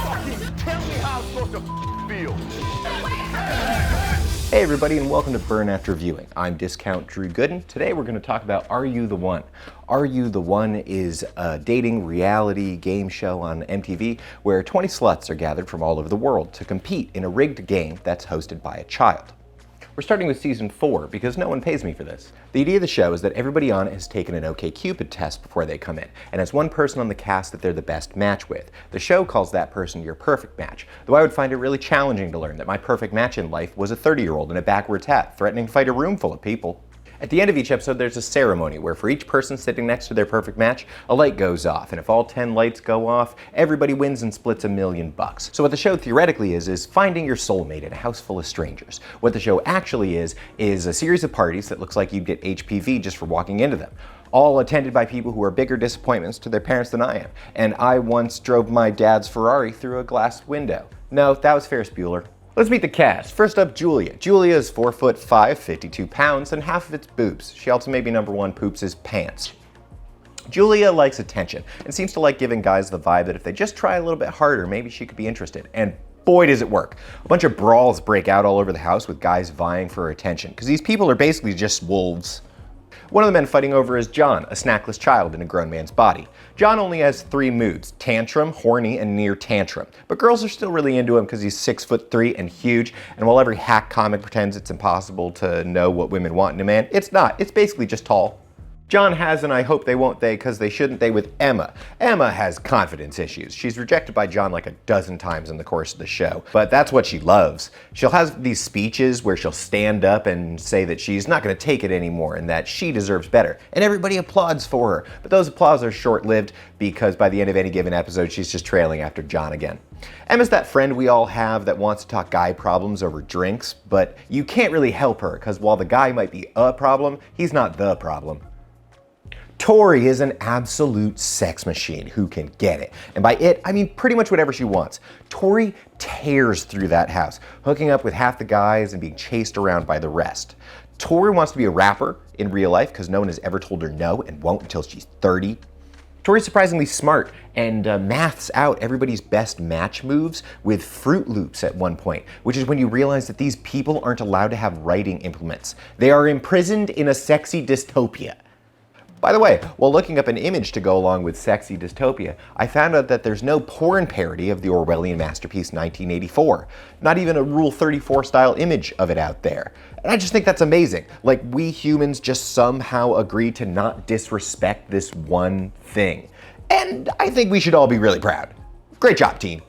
Tell me how I'm supposed to feel. Hey everybody, and welcome to Burn After Viewing. I'm Discount Drew Gooden. Today we're going to talk about Are You the One? Are You the One is a dating reality game show on MTV where 20 sluts are gathered from all over the world to compete in a rigged game that's hosted by a child. We're starting with season 4 because no one pays me for this. The idea of the show is that everybody on it has taken an OkCupid test before they come in, and has one person on the cast that they're the best match with. The show calls that person your perfect match, though I would find it really challenging to learn that my perfect match in life was a 30-year-old in a backwards hat threatening to fight a room full of people. At the end of each episode, there's a ceremony where for each person sitting next to their perfect match, a light goes off, and if all 10 lights go off, everybody wins and splits $1 million. So what the show theoretically is finding your soulmate in a house full of strangers. What the show actually is a series of parties that looks like you'd get HPV just for walking into them, all attended by people who are bigger disappointments to their parents than I am. And I once drove my dad's Ferrari through a glass window. No, that was Ferris Bueller. Let's meet the cast. First up, Julia. Julia is 4'5", 52 pounds, and half of it's boobs. She also maybe #1 poops his pants. Julia likes attention and seems to like giving guys the vibe that if they just try a little bit harder, maybe she could be interested. And boy, does it work. A bunch of brawls break out all over the house with guys vying for her attention, because these people are basically just wolves. One of the men fighting over is John, a snackless child in a grown man's body. John only has 3 moods: tantrum, horny, and near tantrum. But girls are still really into him because he's 6'3" and huge, and while every hack comic pretends it's impossible to know what women want in a man, it's not. It's basically just tall. John has, and I hope they won't they, because they shouldn't they, with Emma. Emma has confidence issues. She's rejected by John like a dozen times in the course of the show, but that's what she loves. She'll have these speeches where she'll stand up and say that she's not going to take it anymore and that she deserves better, and everybody applauds for her. But those applause are short-lived because by the end of any given episode, she's just trailing after John again. Emma's that friend we all have that wants to talk guy problems over drinks, but you can't really help her because while the guy might be a problem, he's not the problem. Tori is an absolute sex machine who can get it. And by it, I mean pretty much whatever she wants. Tori tears through that house, hooking up with half the guys and being chased around by the rest. Tori wants to be a rapper in real life because no one has ever told her no and won't until she's 30. Tori's surprisingly smart and maths out everybody's best match moves with Fruit Loops at one point, which is when you realize that these people aren't allowed to have writing implements. They are imprisoned in a sexy dystopia. By the way, while looking up an image to go along with sexy dystopia, I found out that there's no porn parody of the Orwellian masterpiece 1984. Not even a Rule 34 style image of it out there. And I just think that's amazing. Like, we humans just somehow agree to not disrespect this one thing. And I think we should all be really proud. Great job, team.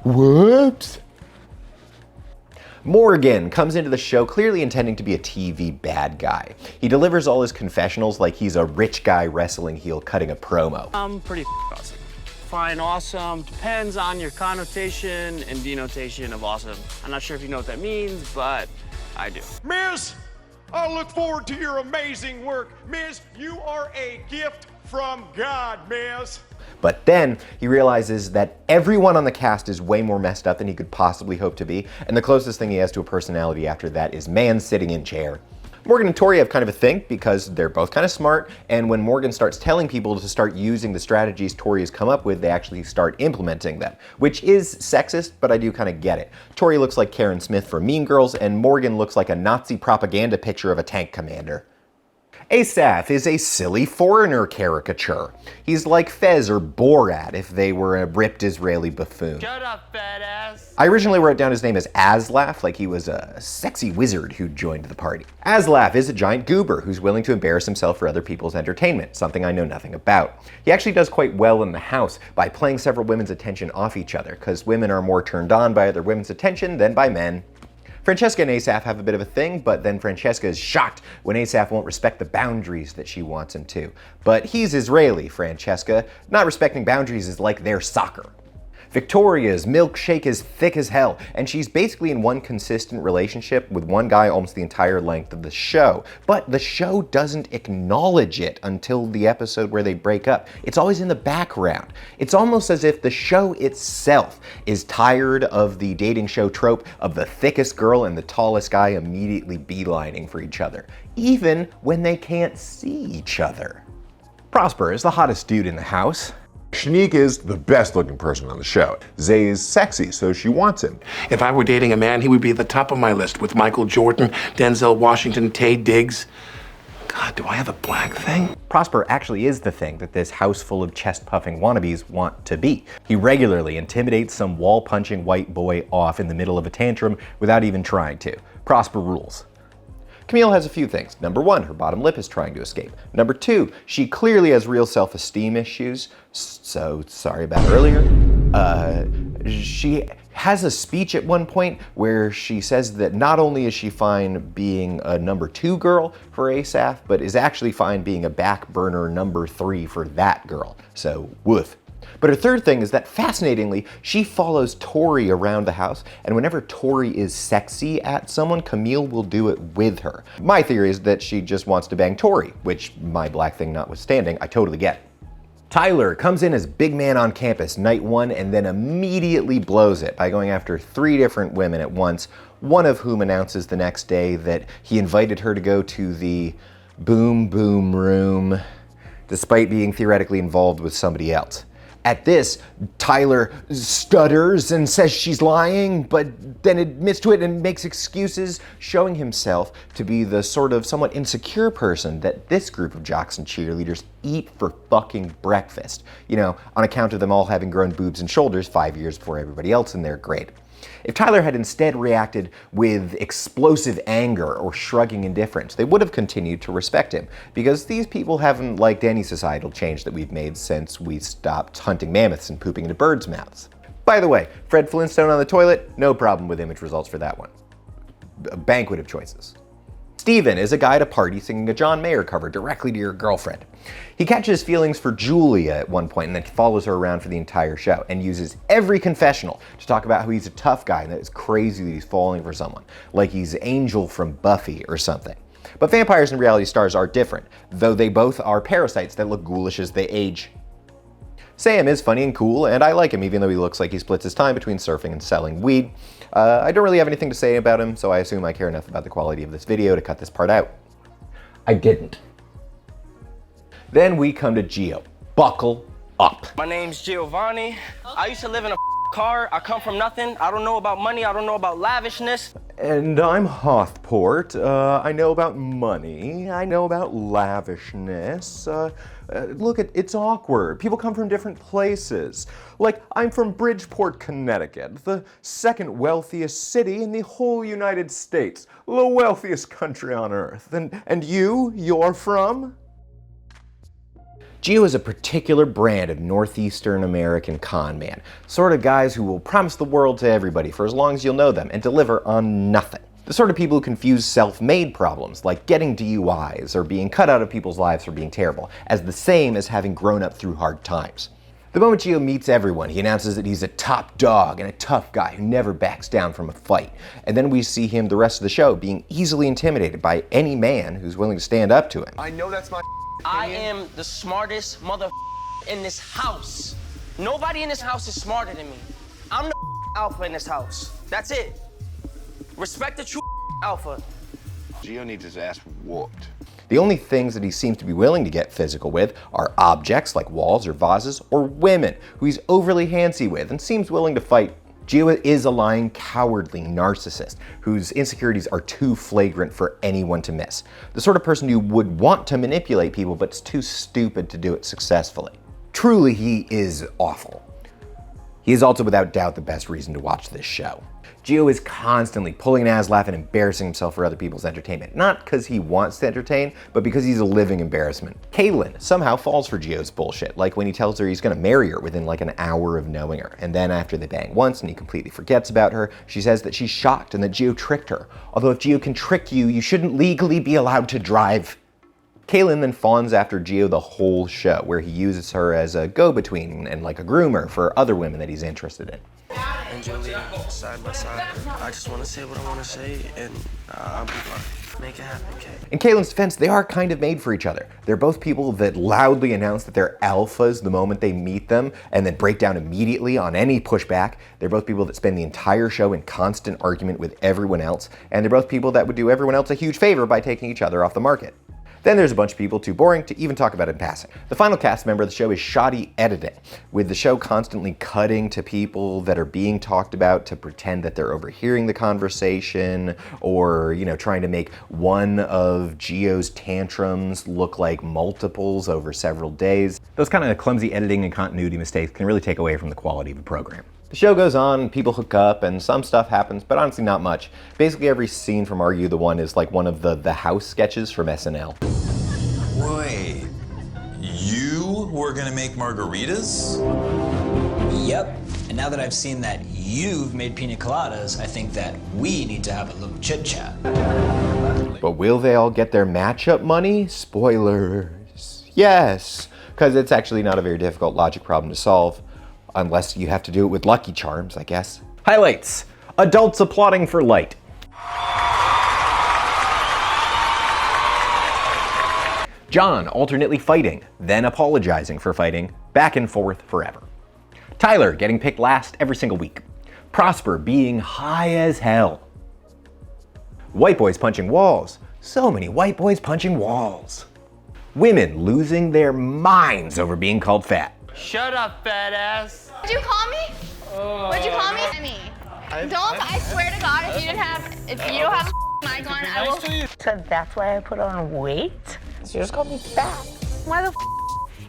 Whoops. Morgan comes into the show clearly intending to be a TV bad guy. He delivers all his confessionals like he's a rich guy wrestling heel cutting a promo. I'm pretty awesome. Fine, awesome. Depends on your connotation and denotation of awesome. I'm not sure if you know what that means, but I do. Miss, I look forward to your amazing work. Miss, you are a gift from God, Miss. But then he realizes that everyone on the cast is way more messed up than he could possibly hope to be, and the closest thing he has to a personality after that is man sitting in chair. Morgan and Tori have kind of a thing because they're both kind of smart, and when Morgan starts telling people to start using the strategies Tori has come up with, they actually start implementing them, which is sexist, but I do kind of get it. Tori looks like Karen Smith from Mean Girls, and Morgan looks like a Nazi propaganda picture of a tank commander. Asaph is a silly foreigner caricature. He's like Fez or Borat if they were a ripped Israeli buffoon. Shut up, fat ass. I originally wrote down his name as Aslaf, like he was a sexy wizard who joined the party. Aslaf is a giant goober who's willing to embarrass himself for other people's entertainment, something I know nothing about. He actually does quite well in the house by playing several women's attention off each other, because women are more turned on by other women's attention than by men. Francesca and Asaph have a bit of a thing, but then Francesca is shocked when Asaph won't respect the boundaries that she wants him to. But he's Israeli, Francesca. Not respecting boundaries is like their soccer. Victoria's milkshake is thick as hell, and she's basically in one consistent relationship with one guy almost the entire length of the show. But the show doesn't acknowledge it until the episode where they break up. It's always in the background. It's almost as if the show itself is tired of the dating show trope of the thickest girl and the tallest guy immediately beelining for each other, even when they can't see each other. Prosper is the hottest dude in the house. Shanique is the best looking person on the show. Zay is sexy, so she wants him. If I were dating a man, he would be at the top of my list with Michael Jordan, Denzel Washington, Taye Diggs. God, do I have a black thing? Prosper actually is the thing that this house full of chest-puffing wannabes want to be. He regularly intimidates some wall-punching white boy off in the middle of a tantrum without even trying to. Prosper rules. Camille has a few things. Number one, her bottom lip is trying to escape. Number two, she clearly has real self-esteem issues, so sorry about earlier. She has a speech at one point where she says that not only is she fine being a number 2 girl for Asaph, but is actually fine being a back burner number 3 for that girl. So, woof. But her third thing is that, fascinatingly, she follows Tori around the house, and whenever Tori is sexy at someone, Camille will do it with her. My theory is that she just wants to bang Tori, which, my black thing notwithstanding, I totally get. Tyler comes in as big man on campus night 1 and then immediately blows it by going after 3 different women at once, one of whom announces the next day that he invited her to go to the boom boom room, despite being theoretically involved with somebody else. At this, Tyler stutters and says she's lying, but then admits to it and makes excuses, showing himself to be the sort of somewhat insecure person that this group of jocks and cheerleaders eat for fucking breakfast. You know, on account of them all having grown boobs and shoulders 5 years before everybody else in their grade. If Tyler had instead reacted with explosive anger or shrugging indifference, they would have continued to respect him, because these people haven't liked any societal change that we've made since we stopped hunting mammoths and pooping into birds' mouths. By the way, Fred Flintstone on the toilet, no problem with image results for that one. A banquet of choices. Steven is a guy at a party singing a John Mayer cover directly to your girlfriend. He catches feelings for Julia at one point and then follows her around for the entire show and uses every confessional to talk about how he's a tough guy and that it's crazy that he's falling for someone, like he's Angel from Buffy or something. But vampires and reality stars are different, though they both are parasites that look ghoulish as they age. Sam is funny and cool, and I like him even though he looks like he splits his time between surfing and selling weed. I don't really have anything to say about him, so I assume I care enough about the quality of this video to cut this part out. I didn't. Then we come to Gio. Buckle up. My name's Giovanni. I used to live in a car. I come from nothing. I don't know about money. I don't know about lavishness. And I'm Hothport. I know about money. I know about lavishness. Look, it's awkward. People come from different places. Like, I'm from Bridgeport, Connecticut, the second wealthiest city in the whole United States, the wealthiest country on earth. And you're from? Gio is a particular brand of Northeastern American con man, sort of guys who will promise the world to everybody for as long as you'll know them and deliver on nothing. The sort of people who confuse self-made problems, like getting DUIs or being cut out of people's lives for being terrible, as the same as having grown up through hard times. The moment Gio meets everyone, he announces that he's a top dog and a tough guy who never backs down from a fight. And then we see him the rest of the show being easily intimidated by any man who's willing to stand up to him. I know that's my I am the smartest mother in this house. Nobody in this house is smarter than me. I'm the alpha in this house. That's it. Respect the true alpha. Gio needs his ass whooped. The only things that he seems to be willing to get physical with are objects like walls or vases, or women who he's overly handsy with and seems willing to fight. Gio is a lying, cowardly narcissist whose insecurities are too flagrant for anyone to miss. The sort of person who would want to manipulate people but is too stupid to do it successfully. Truly, he is awful. He is also without doubt the best reason to watch this show. Gio is constantly pulling an ass-laugh and embarrassing himself for other people's entertainment. Not because he wants to entertain, but because he's a living embarrassment. Caitlin somehow falls for Gio's bullshit, like when he tells her he's gonna marry her within like an hour of knowing her. And then after they bang once and he completely forgets about her, she says that she's shocked and that Gio tricked her. Although if Gio can trick you, you shouldn't legally be allowed to drive. Kaylin then fawns after Gio the whole show, where he uses her as a go-between and like a groomer for other women that he's interested in. And Julia, side by side. I just want to say what I want to say, and I'll be fine. Make it happen, okay? In Kaylin's defense, they are kind of made for each other. They're both people that loudly announce that they're alphas the moment they meet them, and then break down immediately on any pushback. They're both people that spend the entire show in constant argument with everyone else, and they're both people that would do everyone else a huge favor by taking each other off the market. Then there's a bunch of people too boring to even talk about in passing. The final cast member of the show is shoddy editing, with the show constantly cutting to people that are being talked about to pretend that they're overhearing the conversation, or, you know, trying to make one of Gio's tantrums look like multiples over several days. Those kind of clumsy editing and continuity mistakes can really take away from the quality of a program. The show goes on, people hook up, and some stuff happens, but honestly not much. Basically every scene from Are You the One is like one of the house sketches from SNL. Wait, you were gonna make margaritas? Yep, and now that I've seen that you've made pina coladas, I think that we need to have a little chit chat. But will they all get their matchup money? Spoilers. Yes, because it's actually not a very difficult logic problem to solve. Unless you have to do it with Lucky Charms, I guess. Highlights. Adults applauding for Light. John alternately fighting, then apologizing for fighting, back and forth forever. Tyler getting picked last every single week. Prosper being high as hell. White boys punching walls. So many white boys punching walls. Women losing their minds over being called fat. Shut up, fat ass. What'd you call me? What'd you call me? I swear to God, if you don't have a mic on, I will. So that's why I put on weight? So you just called me fat. Why the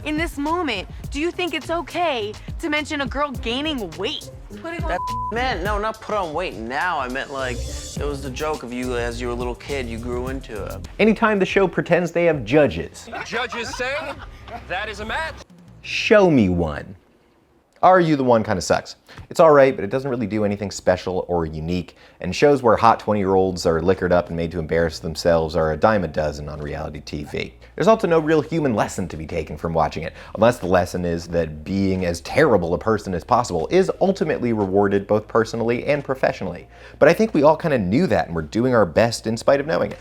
in this moment, do you think it's okay to mention a girl gaining weight? That meant, no, not put on weight now. I meant like, it was the joke of you as you were a little kid, you grew into it. Anytime the show pretends they have judges. Judges say that is a match. Show me one. Are You the One kind of sucks. It's alright, but it doesn't really do anything special or unique, and shows where hot 20-year-olds are liquored up and made to embarrass themselves are a dime a dozen on reality TV. There's also no real human lesson to be taken from watching it, unless the lesson is that being as terrible a person as possible is ultimately rewarded both personally and professionally. But I think we all kind of knew that, and we're doing our best in spite of knowing it.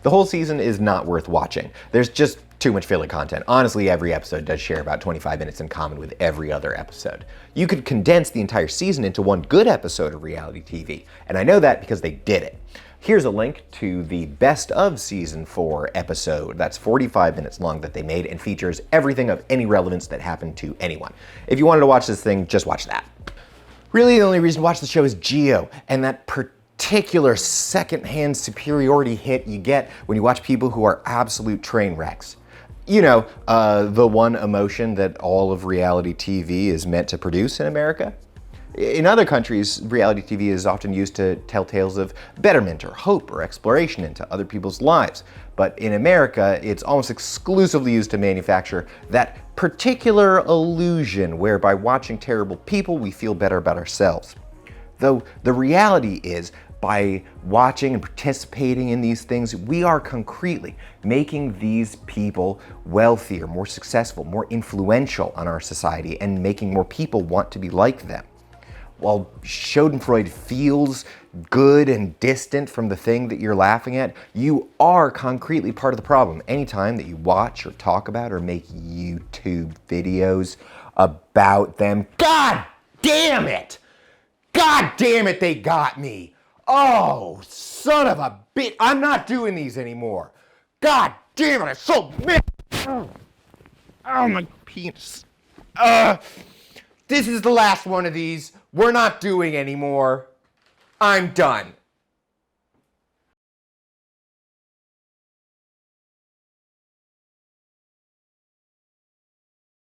The whole season is not worth watching. There's just too much filler content. Honestly, every episode does share about 25 minutes in common with every other episode. You could condense the entire season into one good episode of reality TV, and I know that because they did it. Here's a link to the best of season 4 episode that's 45 minutes long that they made and features everything of any relevance that happened to anyone. If you wanted to watch this thing, just watch that. Really, the only reason to watch the show is Gio, and that particular secondhand superiority hit you get when you watch people who are absolute train wrecks. You know, the one emotion that all of reality TV is meant to produce in America. In other countries, reality TV is often used to tell tales of betterment or hope or exploration into other people's lives. But in America, it's almost exclusively used to manufacture that particular illusion where by watching terrible people, we feel better about ourselves. Though the reality is, by watching and participating in these things, we are concretely making these people wealthier, more successful, more influential on our society, and making more people want to be like them. While Schadenfreude feels good and distant from the thing that you're laughing at, you are concretely part of the problem anytime that you watch or talk about or make YouTube videos about them. God damn it! God damn it, they got me! Oh, son of a bitch. I'm not doing these anymore. God damn it, I'm so mad. Oh, my penis. This is the last one of these. We're not doing anymore. I'm done.